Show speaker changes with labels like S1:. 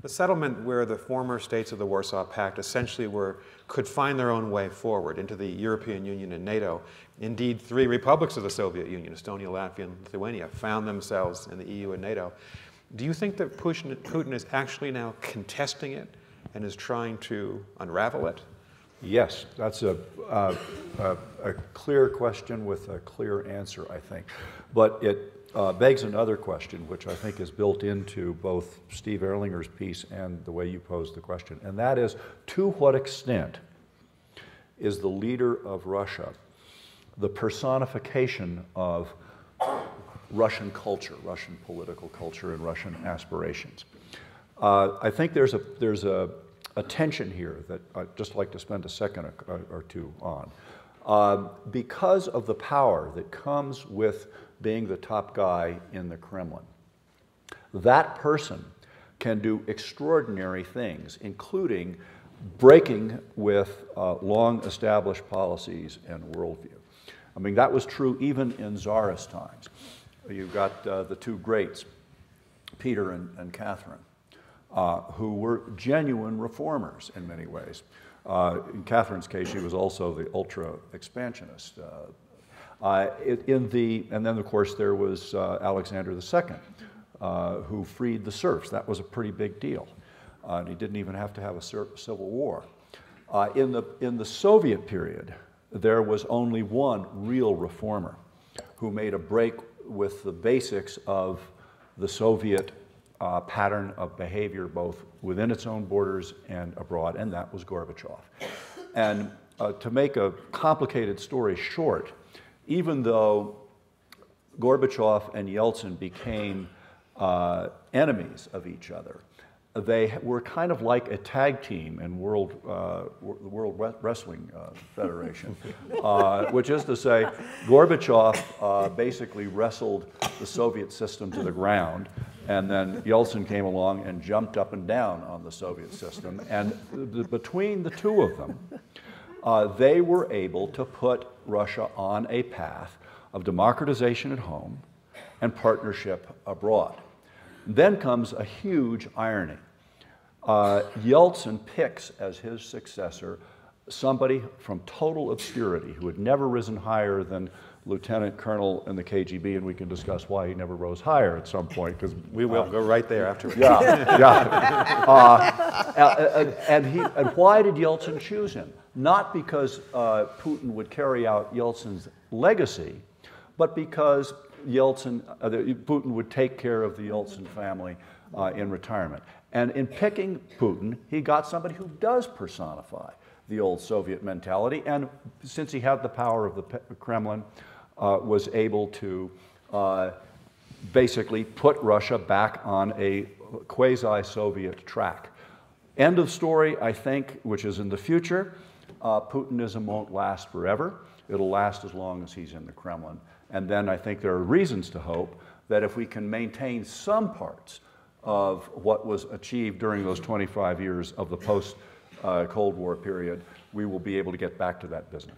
S1: The settlement where the former states of the Warsaw Pact essentially could find their own way forward into the European Union and NATO. Indeed, 3 republics of the Soviet Union, Estonia, Latvia, and Lithuania, found themselves in the EU and NATO. Do you think that Putin is actually now contesting it and is trying to unravel it?
S2: Yes, that's a clear question with a clear answer, I think. But it begs another question, which I think is built into both Steve Erlinger's piece and the way you posed the question, and that is, to what extent is the leader of Russia the personification of Russian culture, Russian political culture, and Russian aspirations? I think there's a tension here that I'd just like to spend a second or two on. Because of the power that comes with being the top guy in the Kremlin, that person can do extraordinary things, including breaking with long-established policies and worldview. I mean, that was true even in Tsarist times. You've got the 2 greats, Peter and Catherine, who were genuine reformers in many ways. In Catherine's case, she was also the ultra-expansionist. And then, of course, there was Alexander II, who freed the serfs. That was a pretty big deal. And he didn't even have to have a civil war. In the Soviet period, there was only one real reformer who made a break with the basics of the Soviet pattern of behavior, both within its own borders and abroad, and that was Gorbachev. And to make a complicated story short, even though Gorbachev and Yeltsin became enemies of each other, they were kind of like a tag team in the World Wrestling Federation, which is to say, Gorbachev basically wrestled the Soviet system to the ground, and then Yeltsin came along and jumped up and down on the Soviet system. And between the 2 of them, they were able to put Russia on a path of democratization at home and partnership abroad. Then comes a huge irony. Yeltsin picks as his successor somebody from total obscurity who had never risen higher than lieutenant colonel in the KGB, and we can discuss why he never rose higher at some point, because
S1: we will go right there after.
S2: And why did Yeltsin choose him? Not because Putin would carry out Yeltsin's legacy, but because Putin would take care of the Yeltsin family in retirement. And in picking Putin, he got somebody who does personify the old Soviet mentality, and since he had the power of the Kremlin, was able to basically put Russia back on a quasi-Soviet track. End of story, I think, which is in the future. Putinism won't last forever. It'll last as long as he's in the Kremlin. And then I think there are reasons to hope that if we can maintain some parts of what was achieved during those 25 years of the post-Cold War period, we will be able to get back to that business.